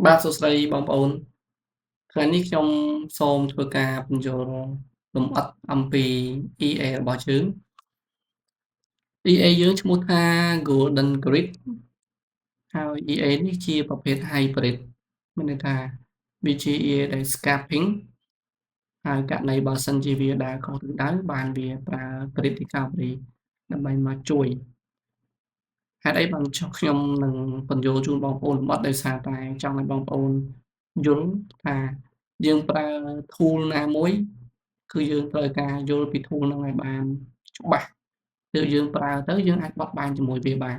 បាទសួស្តីបងប្អូនថ្ងៃនេះខ្ញុំសូមធ្វើការពន្យល់លម្អិតអំពី EA របស់យើង EA យើងឈ្មោះថា Golden Grid ហើយ EA នេះជាប្រភេទ Hybrid មានន័យថាវាជា EA ដែល Scapping ហើយករណីបើសិនជាវាដើរខុសទិសដៅបានវាប្រើ Grid Recovery ដើម្បីមកជួយហេតុអីបានខ្ញុំនឹងពន្យល់ជូនបងប្អូនលម្អិតដោយសារតែចង់ឲ្យបងប្អូនយល់ថាយើងប្រើ tool ណាមួយគឺយើងត្រូវការយល់ពី tool ហ្នឹងឲ្យបានច្បាស់ទើបយើងប្រើទៅយើងអាចបត់បែនជាមួយវាបាន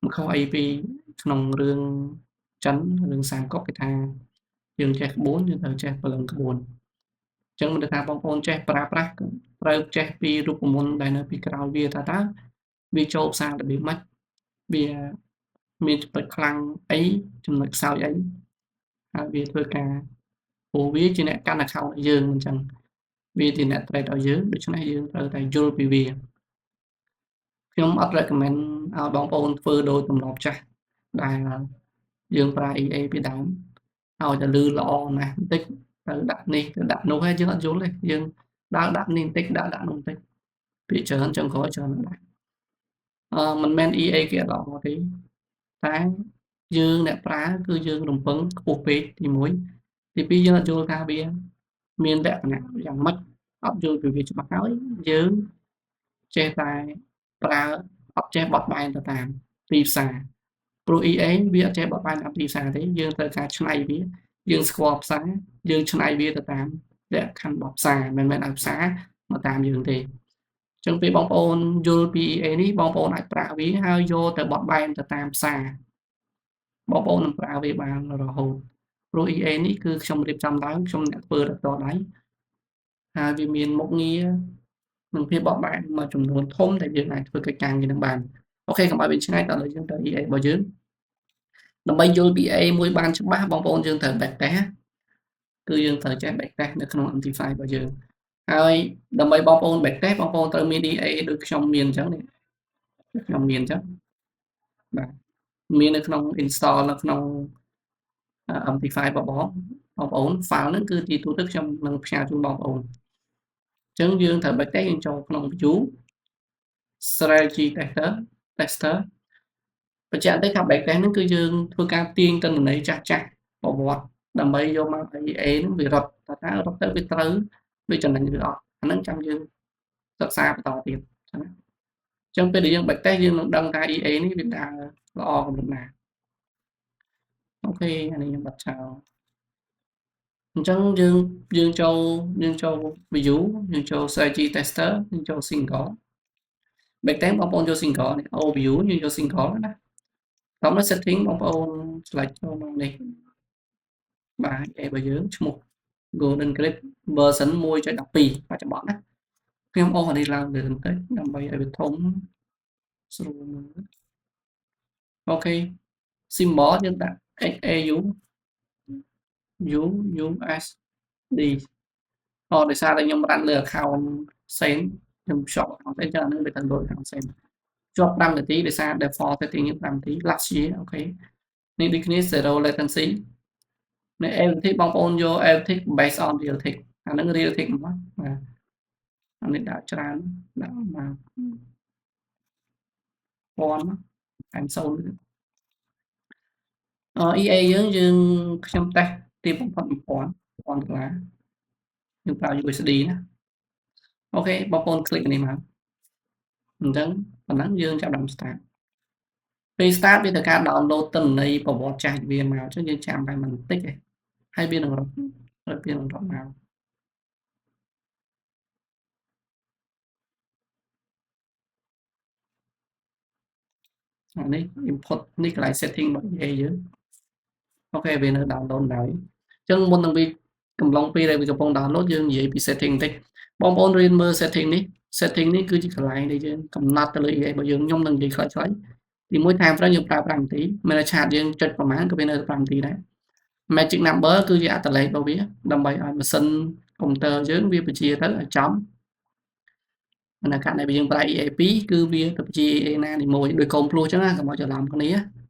មិនខុសអីពីក្នុងរឿងចិនរឿងសាមកុកគេថាយើងចេះក្បួនយើងត្រូវចេះព្រលឹងក្បួនអញ្ចឹងមានន័យថាបងប្អូនចេះប្រើប្រាស់ត្រូវចេះពីរូបមន្តដែលនៅពីក្រោយវាថាតើវាចូលផ្សាររបៀបម៉េចវាមានចំណុចខ្លាំងអីចំណុចខ្សោយអីហើយវាធ្វើការព្រោះវាជាអ្នកកាន់ account ឲ្យយើងអញ្ចឹងវាជាអ្នក trade ឲ្យយើងដូច្នេះយើងត្រូវតែយល់ពីវាខ្ញុំអត់ recommend ឲ្យបងប្អូនធ្វើដូចទម្លាប់ចាស់ដែលយើងប្រើ EA ពីដើមឲ្យតែឮល្អណាស់បន្តិចទៅដាក់នេះទៅដាក់នោះហើយយើងអត់យល់ទេយើងដើរដាក់នេះបន្តិចដាក់នោះបន្តិចពាក្យច្រើនចុងក្រោយច្រើនណាស់មិនមែន EA គេអត់ល្អទេតែយើងអ្នកប្រើគឺយើងរំពឹងខ្ពស់ពេកទី1ទី2យើងអត់យល់ថាវាមានលក្ខណៈយ៉ាងម៉េចអត់យល់ពីវាច្បាស់ហើយយើងចេះតែប្រើអត់ចេះបត់បែនទៅតាមទីផ្សារព្រោះ EA វាអត់ចេះបត់បែនតាមទីផ្សារទេយើងត្រូវការច្នៃវាយើងស្គាល់ផ្សារយើងច្នៃវាទៅតាមលក្ខខណ្ឌរបស់ផ្សារមិនមែនឲ្យផ្សារមកតាមយើងទេអញ្ចឹងពេលបងប្អូនយល់ពី EA នេះបងប្អូនអាចប្រើវាហើយយកទៅបត់បែនទៅតាមផ្សារបងប្អូននឹងប្រើវាបានរហូតព្រោះ EA នេះគឺខ្ញុំរៀបចំឡើងខ្ញុំអ្នកធ្វើដោយផ្ទាល់ដៃហើយវាមានមុខងារនិងភាពបត់បែនមួយចំនួនធំដែលយើងអាចធ្វើកិច្ចការងារនឹងបានអូខេកុំឲ្យវាឆ្ងាយតោះឥឡូវយើងទៅ EA របស់យើងដើម្បីយល់ពី EA មួយបានច្បាស់បងប្អូនយើងត្រូវ back test គឺយើងត្រូវចេះ back test នៅក្នុង Amplify របស់យើងហើយដើម្បីបងប្អូន back test បងប្អូនត្រូវមាន EA ដូចខ្ញុំមានអញ្ចឹងនេះខ្ញុំមានអញ្ចឹងបាទមាននៅក្នុង install នៅក្នុង Amplify របស់បងប្អូន file ហ្នឹងគឺជាទូទៅខ្ញុំនឹងផ្ញើជូនបងប្អូនអញ្ចឹងយើងត្រូវ back test យើងចូលក្នុង view strategy tester បញ្ជាក់ទៅថា back test ហ្នឹងគឺយើងធ្វើការទាញទិន្នន័យចាស់ៗប្រវត្តិដើម្បីយកមកឲ្យ EA ហ្នឹងវារត់តើរត់ទៅវាត្រូវវាចំណេញឬអត់អាហ្នឹងចាំយើងសិក្សាបន្តទៀតអញ្ចឹងណាអញ្ចឹងពេលដែលយើង back test យើងនឹងដឹងថា EA នេះវាដើរល្អកម្រិតណាអូខេអានេះខ្ញុំបិទចោលអញ្ចឹងយើងចូល view យើងចូល strategy tester យើងចូល single back test បងប្អូនយក single នេះ overview យើងយក single ណាតាមនៅ setting បងប្អូន select ចូលមកនេះបាទ EA របស់យើងឈ្មោះ Golden Grid version 1.12 បច្ចុប្បន្នណាខ្ញុំអូសអានេះឡើងលើបន្តិចដើម្បីឲ្យវាធំស្រួលមើលអូខេ symbol យើងដាក់ XAU UUSD ដោយសារតែខ្ញុំរ៉ាន់លើ account ផ្សេងខ្ញុំភ្ជាប់ account ផ្សេងចឹងអានឹងវាទៅលើ account ផ្សេងជាប់5នាទីដោយសារ default setting យើង5នាទី last year អូខេនេះដូចគ្នា zero latency នៅ Eltic បងប្អូនយក Eltic based on Realtic អានឹង Realtic ហ្មងបាទអានេះដាក់ច្រើនដាក់មក1000 0 EA យើងខ្ញុំតេស្តទីបំផុត$1000យើងប្រើ USD ណាអូខេបងប្អូនคลิกនេះមកអញ្ចឹងប៉ុណ្ណឹងយើងចាប់ដើម start ពេល start វាត្រូវការ download ទិន្នន័យប្រវត្តិចាស់វាមកអញ្ចឹងយើងចាំតែបន្តិចឯងហើយវានឹងរត់មកអានេះ input នេះកន្លែង setting របស់ EA យើងអូខេវានៅ download ឡើយអញ្ចឹងមុននឹងវាកំឡុងពេលដែលវាកំពុង download យើងនិយាយពី setting បន្តិចបងប្អូនរៀនមើល setting នេះគឺជាកន្លែងដែលយើងកំណត់ទៅលើ EA របស់យើងខ្ញុំនឹងនិយាយខ្លីៗទី1 time frame យើងប្រើ5នាទីមានតែឆាតយើងចុចប្រហែលក៏វានៅ5នាទីដែរ magic number គឺជាអត្ថលេខរបស់វាដើម្បីឲ្យម៉ាស៊ីនកុំព្យូទ័រយើងវាបញ្ជាទៅឲ្យចំនៅខណៈដែលយើងប្រើ EA2 គឺវាទៅបញ្ជា EA ណានីមួយដោយកូនភ្លោះអញ្ចឹងណាកុំឲ្យច្រឡំគ្នា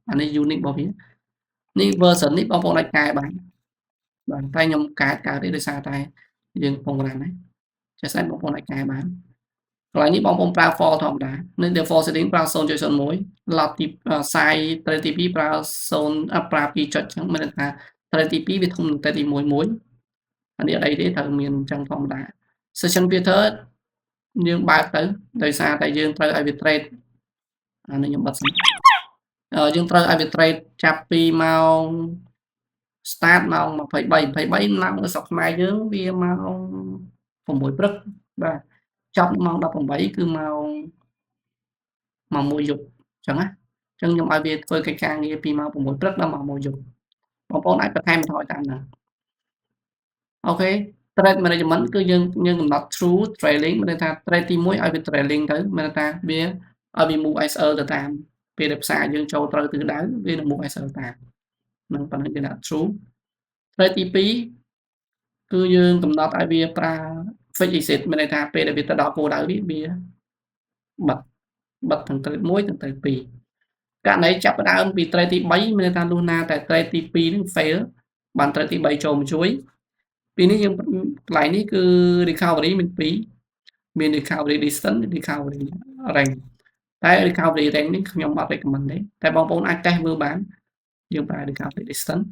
អានេះ unit របស់វា នេះ version នេះបងប្អូនអាចកែបានបាទតែខ្ញុំកើតទេដោយសារតែយើងកំពុង run ណាជាក់ស្ដែងបងប្អូនអាចកែបានកន្លែងនេះបងប្អូនប្រើ for ធម្មតានៅ default setting ប្រើ 0.01 ឡប់ទីsize ត្រីទី2ប្រើ0ប្រើ2ចុចចឹងមានន័យថាត្រីទី2វាធំនឹងត្រីទី1 អានេះអត់អីទេត្រូវមានចឹងធម្មតា session filter យើងបើកទៅដោយសារតែយើងត្រូវឲ្យវា trade អានេះខ្ញុំបិទសិនយើងត្រូវឲ្យវា trade ចាប់ពីម៉ោង start ម៉ោង23ម៉ោងនៅស្រុកខ្មែរយើងវាម៉ោង6ព្រឹកបាទចប់ម៉ោង18គឺម៉ោង1យប់ចឹងណាចឹងខ្ញុំឲ្យវាធ្វើកិច្ចការងារពីម៉ោង6ព្រឹកដល់ម៉ោង1យប់បងប្អូនអាចបន្ថែមបន្ថយតាមហ្នឹងអូខេ trade management គឺយើងកំណត់ true trailing មានន័យថា trade ទី1ឲ្យវា trailing ទៅមានន័យថាវាឲ្យវា move ISL ទៅតាមពេលដែលផ្សារយើងចូលត្រូវទិសដៅវានឹង move ISL តាមនឹងប៉ុណ្ណឹងគេដាក់ true trade ទី2គឺយើងកំណត់ឲ្យវាប្រើ fixed exit មានន័យថាពេលដែលវាទៅដល់គោលដៅវាបិទទាំង trade 1ទាំង trade 2ករណីចាប់ផ្ដើមពី trade ទី3មានន័យថាលុះណាតែ trade ទី2នឹង fail បាន trade ទី3ចូលមកជួយពីនេះយើងកន្លែងនេះគឺ recovery មាន2មាន recovery distance recovery rank តែ recovery rank នេះខ្ញុំអត់ recommend ទេតែបងប្អូនអាច test មើលបានយើងប្រើ recovery distance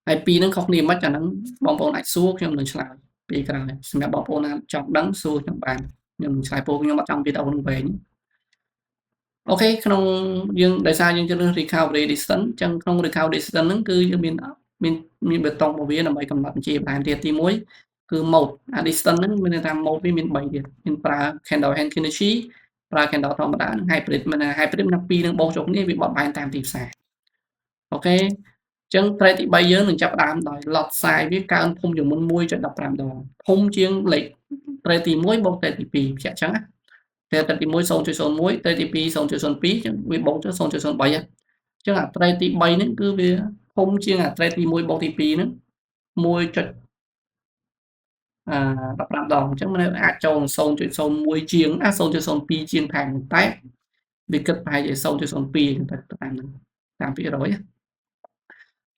ហើយពីរហ្នឹងខុសគ្នាមិនអាហ្នឹងបងប្អូនអាចសួរខ្ញុំនឹងឆ្លើយពីក្រោយសម្រាប់បងប្អូនណាចង់ដឹងសួរខ្ញុំបានខ្ញុំនឹងឆ្លើយពោលខ្ញុំអត់ចង់វីដេអូនឹងវែងអូខេក្នុងយើងដោយសារយើងជ្រើសរើស recovery distance អញ្ចឹងក្នុង recovery distance ហ្នឹងគឺយើងមានបេតុងរបស់វាដើម្បីកំណត់បញ្ជាបន្ថែមទៀតទី1គឺ mode អា distance ហ្នឹងមានន័យថា mode វាមាន3ទៀតមានប្រើ candle hand Kenichi ប្រើ candle ធម្មតានិង hybrid មាន hybrid ណាពីរនឹងបូកចូលគ្នាវាបត់បែនតាមទីផ្សារអូខេចឹង trade ទី3យើងនឹងចាប់ផ្ដើមដោយ lot size វាកើនភូមិជាងមុន 1.15 ដងភូមិជាងលេខ trade ទី1បូក trade ទី2បញ្ជាក់ចឹងណា trade ទី1 0.01 trade ទី2 0.02 ចឹងវាបូកទៅ 0.03 ចឹងអា trade ទី3ហ្នឹងគឺវាភូមិជាងអា trade ទី1បូកទី2ហ្នឹង 1.15 ដងអញ្ចឹងมันអាចចូល 0.01 ជាង0.02 ជាងថែមតែវាគិតប្រហែលជា 0.02 ចឹងទៅតាមហ្នឹងតាមភាគរយ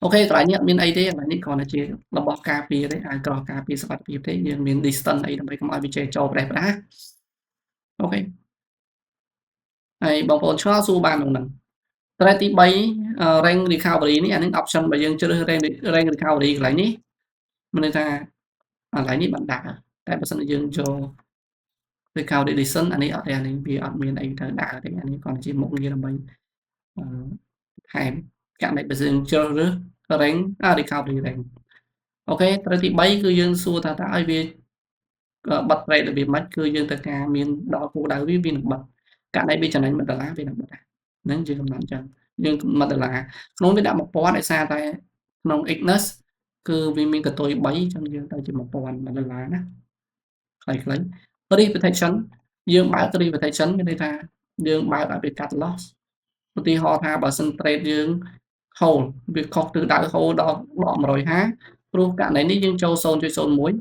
អូខេកន្លែងនេះអត់មានអីទេកន្លែងនេះគ្រាន់តែជារបស់ការពារទេអាចក្រោះការពារសុវត្ថិភាពទេយើងមាន distance អីដើម្បីកុំឲ្យវាចេះចូលប្រេះប្រាអូខេហើយបងប្អូនឆ្ងល់សួរបានក្នុងហ្នឹង trade ទី3 rank recovery នេះអានេះ option បើយើងជ្រើស rank recovery កន្លែងនេះមានន័យថាកន្លែងនេះបានដាក់តែបើសិនជាយើងចូល recovery distance អានេះអត់ទេអានេះវាអត់មានអីត្រូវដាក់ទេអានេះគ្រាន់តែជាមុខងារដើម្បីថែមករណីបើយើងជ្រើសរើស rank recovery rank អូខេត្រូវទី3គឺយើងសួរថាតើឲ្យវាបិទ trade របៀបម៉េចគឺយើងត្រូវការមានដល់គោលដៅវានឹងបិទករណីវាចំណេញ$1វានឹងបិទហ្នឹងយើងកំណត់អញ្ចឹងយើង$1ក្នុងវាដាក់1000ដោយសារតែក្នុង Ignis គឺវាមានកតុយ3អញ្ចឹងយើងទៅជា$1000ណាខ្លីៗ risk protection យើងបើក risk protection មានន័យថាយើងបើកឲ្យវាកាត់ loss ឧទាហរណ៍ថាបើសិន trade យើង hold វាខុសទិសដៅ hold ដល់150ព្រោះករណីនេះយើងចូល 0.01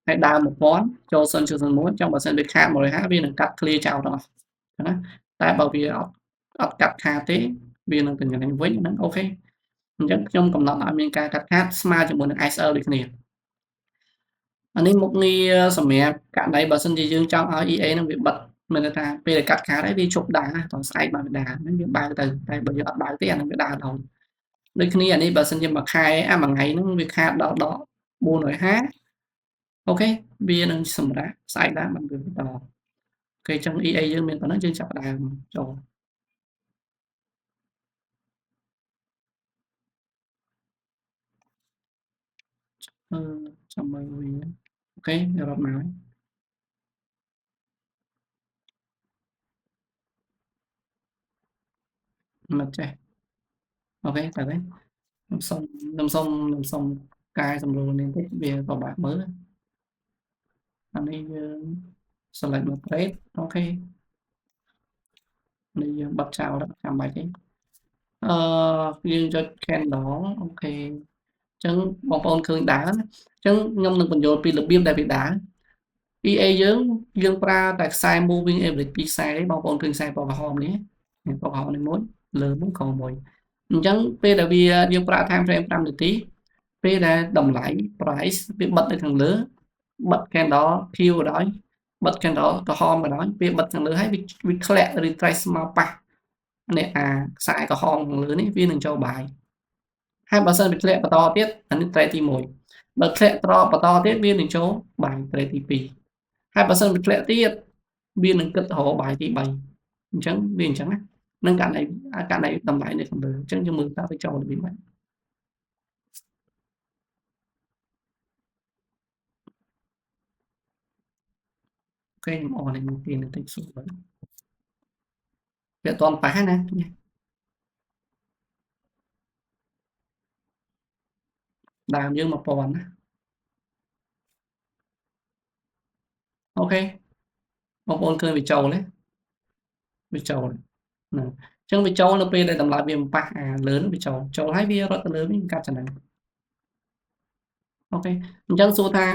ហើយដើម1000ចូល 0.01 ចឹងបើសិនវាខាត150វានឹងកាត់ clear ចោលទាំងអស់ចឹងណាតែបើវាអត់កាត់ខាតទេវានឹងទៅចំណេញវិញហ្នឹងអូខេអញ្ចឹងខ្ញុំកំណត់ឲ្យមានការកាត់ខាតស្មើជាមួយនឹង ISL ដូចគ្នាអានេះមុខងារសម្រាប់ករណីបើសិនជាយើងចង់ឲ្យ EA នឹងវាបិទមានន័យថាពេលដែលកាត់ខាតហើយវាជប់ដើរតោះស្អែកបានវាដើរហ្នឹងយើងបើកទៅតែបើយើងអត់បើកទេអានឹងវាដើរដល់ដូចគ្នាអានេះបើសិនជាមួយខែមួយថ្ងៃហ្នឹងវាខាតដល់450អូខេវានឹងសម្រាប់ស្អែកដើរបានវាបន្តអូខេចឹង EA យើងមានប៉ុណ្ណឹងយើងចាប់ដើមចូលចាំមើលវាអូខេរត់មកហើយមកចេះអូខេតែវិញខ្ញុំសុំកែសម្រួលនេះតិចវាពិបាកមើលអានេះយើង select មក trade អូខេនេះយើងបិទចោលដល់ចាំបាច់ទេយើងចុច candle អូខេអញ្ចឹងបងប្អូនឃើញដើរអញ្ចឹងខ្ញុំនឹងបញ្យល់ពីរបៀបដែលវាដើរ EA យើងប្រើតែខ្សែ moving average 2ខ្សែទេបងប្អូនឃើញខ្សែពណ៌ក្រហមនេះពណ៌ក្រហមនេះមួយលើមួយក្រោមមួយ អញ្ចឹងពេលដែលវាយើងប្រើ time frame 5នាទីពេលដែលតម្លៃ price វាបិទនៅខាងលើបិទ candle ខៀវក៏ដោយបិទ candle ក្រហមក៏ដោយពេលបិទខាងលើហើយវាធ្លាក់ retrace មកប៉ះនេះខ្សែក្រហមខាងលើនេះវានឹងចូលបាយហើយបើសិនវាធ្លាក់បន្តទៀតអានេះ trade ទី1បើធ្លាក់បន្តទៀតវានឹងចូលបាយ trade ទី2ហើយបើសិនវាធ្លាក់ទៀតវានឹងគិតរកបាយទី3អញ្ចឹងវាអញ្ចឹងណានឹងករណីតម្លៃនៅខាងលើអញ្ចឹងយើងមើលតើវាចូលរបៀបម៉េចអូខេខ្ញុំអរនេះមើលទីបន្តិចសួរវិញវាអត់ទាន់ប៉ះណាដើមយើង1000ណាអូខេបងប្អូនឃើញវាចូលទេវាចូលហ្នឹងអញ្ចឹងវាចូលនៅពេលដែលតម្លៃវាមិនប៉ះលើនោះវាចូលហើយវារត់ទៅលើវិញកាត់ចំណេញអូខេអញ្ចឹងសួរថា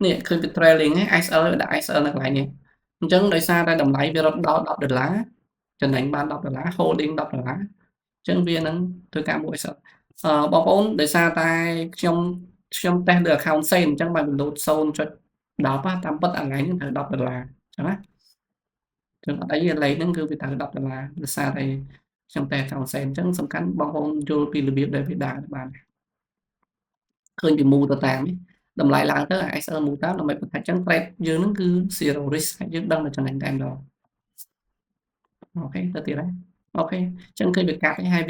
នេះឃើញពី trailing ហ្នឹង XL ដាក់ XL នៅកន្លែងនេះអញ្ចឹងដោយសារតែតម្លៃវារត់ដល់$10ចំណេញបាន$10 holding $10អញ្ចឹងវានឹងធ្វើការមួយ XL បងប្អូនដោយសារតែខ្ញុំតេស្តលើ account sale អញ្ចឹងបើ load 0.10តាមពិតអាថ្ងៃនេះត្រូវ$10អញ្ចឹងណាចឹងអត់អីលេខហ្នឹងគឺវាត្រូវ$10ដោយសារតែខ្ញុំតេស្ត account sale អញ្ចឹងសំខាន់បងប្អូនយល់ពីរបៀបដែលវាដើរបានឃើញពី move ទៅតាមនេះតម្លៃឡើងទៅ XL move តាមដើម្បីបង្ហាញចឹង trade យើងហ្នឹងគឺ zero risk ហើយយើងដឹងតែចំណេញតែម្ដងអូខេទៅទៀតហើយអូខេអញ្ចឹងឃើញវាកាត់ហើយ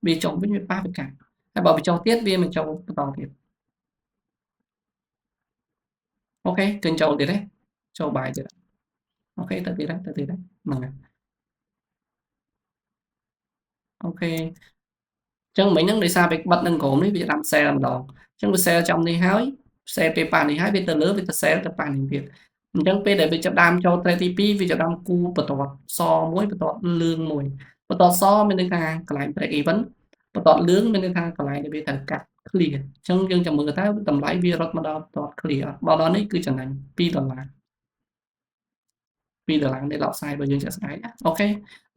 វាចុះវិញវាប៉ះវាកាត់ហើយបើវាចុះទៀតវាមិនចូលបន្តទៀតអូខេឃើញចូលទៀតទេចូលបាយទៀតអូខេទៅទៀតហើយហ្នឹងហើយអូខេអញ្ចឹងមិញហ្នឹងដោយសារវាបិទនឹងក្រុមនេះវាដាំ sell ម្ដងអញ្ចឹងវា sell ចំនេះហើយ sell ពេលប៉ះនេះហើយវាទៅលើវាទៅ sell ទៅប៉ះនេះទៀតអញ្ចឹងពេលដែលវាចាប់ដើមចូល trade ទី2វាចាប់ដើមគូបន្ទាត់សមួយបន្ទាត់លឿងមួយបន្ទាត់សមានន័យថាកន្លែង break even បន្ទាត់លឿងមានន័យថាកន្លែងដែលវាត្រូវកាត់ clear អញ្ចឹងយើងចាំមើលតើតម្លៃវារត់មកដល់បន្ទាត់ clear អត់បើដល់នេះគឺចំណេញ$2 $2នៃ lot size របស់យើងចាក់ស្ដែងណាអូខេ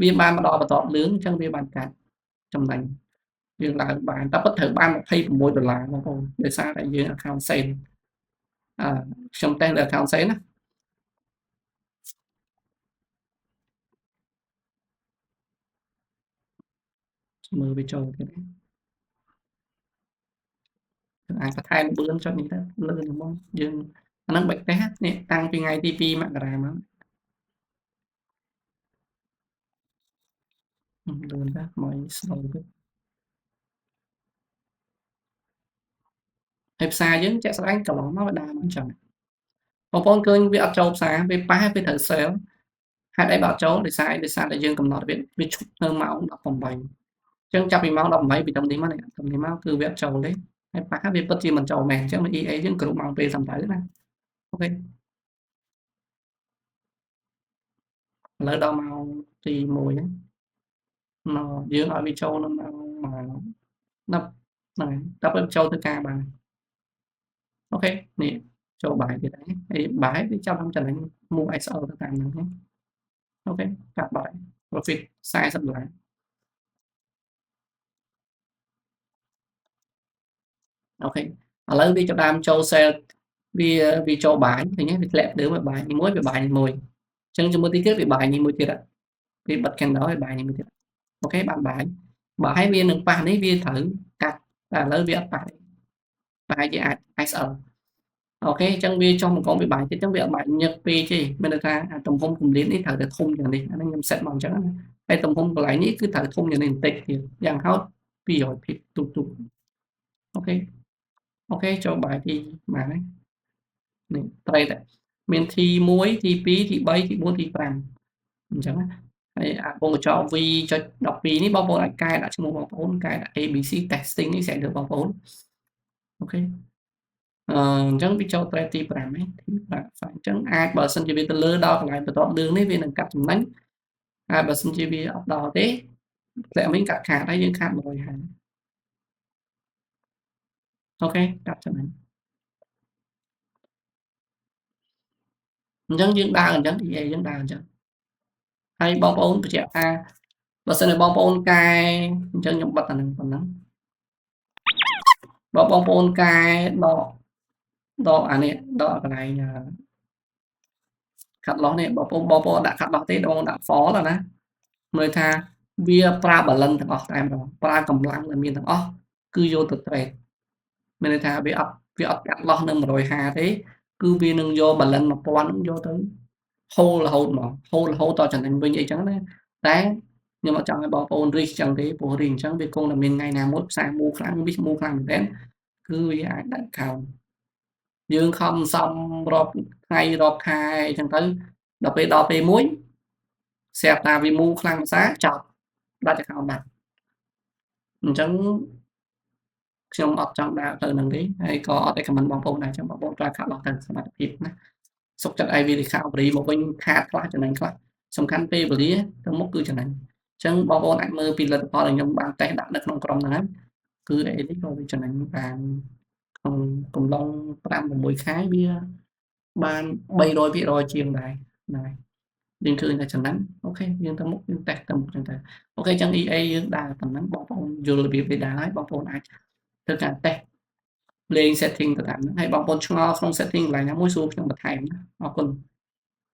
វាបានមកដល់បន្ទាត់លឿងអញ្ចឹងវាបានកាត់ចំណេញយើងឡើងបានតែពិតត្រូវបាន$26បងប្អូនដោយសារតែយើង account sale ខ្ញុំតេស្តលើ account sale ណាមើលវាចូលទៀតយើងអាចបន្ថែមលឿនចុចនេះទៅលឿនហ្មងយើងអាហ្នឹងបាច់តេស្តនេះតាំងពីថ្ងៃទី2មករាមកលឿនទៅមក slow ទៅហើយផ្សារយើងជាក់ស្ដែងកន្លងមកវាដើរមកអញ្ចឹងបងប្អូនឃើញវាអត់ចូលផ្សារវាប៉ះវាត្រូវ sell ហេតុអីបើអត់ចូលដោយសារតែយើងកំណត់វាឈប់នៅម៉ោង18ចឹងចាប់ពីម៉ោង18ពីត្រឹមនេះមកគឺវាអត់ចូលទេហើយប៉ះវាពិតជាមិនចូលមែនអញ្ចឹង EA យើងគ្រប់ម៉ោងពេលត្រឹមត្រូវណាអូខេឥឡូវដល់ម៉ោងទី1ហ្នឹងយើងឲ្យវាចូលនៅម៉ោង10ហ្នឹងហើយដល់ពេលចូលធ្វើការបានអូខេនេះចូលបាយទៀតហើយបាយវាចាប់តាមចំណេញ move ISO ទៅតាមហ្នឹងអូខេកាត់បាយ profit $40អូខេឥឡូវវាចាប់ដើមចូល sale វាចូលបាយឃើញទេវាធ្លាក់ដើមបាយនេះមួយវាបាយនេះមួយអញ្ចឹងជាមួយទីទៀតវាបាយនេះមួយទៀតវាបិទ candle ហើយបាយនេះមួយទៀតអូខេបានបាយវានឹងប៉ះនេះវាត្រូវកាត់តែឥឡូវវាអត់ប៉ះទេប្រហែលជាអាច SL អូខេអញ្ចឹងវាចុះមកកងវាបាយទៀតអញ្ចឹងវាអត់បាយញឹកពេកទេមានន័យថាទំហំគម្លាតនេះត្រូវតែធំយ៉ាងនេះអានេះខ្ញុំ set មកអញ្ចឹងណាហើយទំហំកន្លែងនេះគឺត្រូវធំយ៉ាងនេះបន្តិចទៀតយ៉ាងហោច200 pip ទូអូខេអូខេចូលបាយទីបានហើយនេះត្រេតមាន T1 T2 T3 T4 T5 អញ្ចឹងណាហើយវងកញ្ចក់ V.12 នេះបងប្អូនអាចកែដាក់ឈ្មោះបងប្អូនកែដាក់ ABC testing នេះស្អែកលើបងប្អូនអូខេអញ្ចឹងវាចូល trade ទី5ហ្នឹងទី5អញ្ចឹងអាចបើសិនជាវាទៅលើដល់កន្លែងបន្ទាត់លឿងនេះវានឹងកាត់ចំណេញហើយបើសិនជាវាអត់ដល់ទេធ្លាក់មិញកាត់ខាតហើយយើងខាត100ហើយអូខេកាត់ចំណេញអញ្ចឹងយើងដើរអញ្ចឹង EA យើងដើរអញ្ចឹងហើយបងប្អូនបញ្ជាក់ថា បើសិនជាបងប្អូនកែអញ្ចឹងខ្ញុំបិទអានឹងប៉ុណ្ណឹងបើបងប្អូនកែដកអានេះដកកន្លែងខាត់ឡោះនេះបងប្អូនដាក់ខាត់ឡោះទេបងដាក់ for ទៅណាមើលថាវាប្រើ balance ទាំងអស់តែម្ដងប្រើកម្លាំងដែលមានទាំងអស់គឺយកទៅ trade មានន័យថាវាអត់កាត់ឡោះនៅ150ទេគឺវានឹងយក balance 1000ហ្នឹងយកទៅ hold រហូតហ្មង hold រហូតដល់ចំណេញវិញអីចឹងណាតែខ្ញុំអត់ចង់ឲ្យបងប្អូន risk ចឹងទេព្រោះ risk អញ្ចឹងវាគង់តែមានថ្ងៃណាមួយផ្សារ move ខ្លាំង risk move ខ្លាំងមែនទែនគឺវាអាចដាក់ account យើងខំសំរាប់ថ្ងៃរាប់ខែអញ្ចឹងទៅដល់ពេលមួយស្រាប់តែវា move ខ្លាំងភាសាចប់ដាច់ account បាត់អញ្ចឹងខ្ញុំអត់ចង់ដើរទៅនឹងទេហើយក៏អត់ recommend បងប្អូនដែរអញ្ចឹងបងប្អូនប្រើខាត់ឡោះទៅសមត្ថភាពណាសុខចិត្តឲ្យវា recovery មកវិញខាតខ្លះចំណេញខ្លះសំខាន់ពេលវេលាទៅមុខគឺចំណេញអញ្ចឹងបងប្អូនអាចមើលពីលទ្ធផលដែលខ្ញុំបានតេស្តដាក់នៅក្នុងក្រុមហ្នឹងហើយគឺអីនេះក៏វាចំណេញបានក្នុងកំឡុង5-6ខែវាបាន300% ជាងដែរហ្នឹងហើយយើងឃើញថាចំណេញអូខេយើងទៅមុខយើងតេស្តទៅមុខអញ្ចឹងទៅអូខេអញ្ចឹង EA យើងដើរប៉ុណ្ណឹងបងប្អូនយល់របៀបវាដើរហើយបងប្អូនអាចធ្វើការតេស្តលេង setting ទៅតាមហ្នឹងហើយបងប្អូនឆ្ងល់ក្នុង setting កន្លែងណាមួយសួរខ្ញុំបន្ថែមណាអរគុណ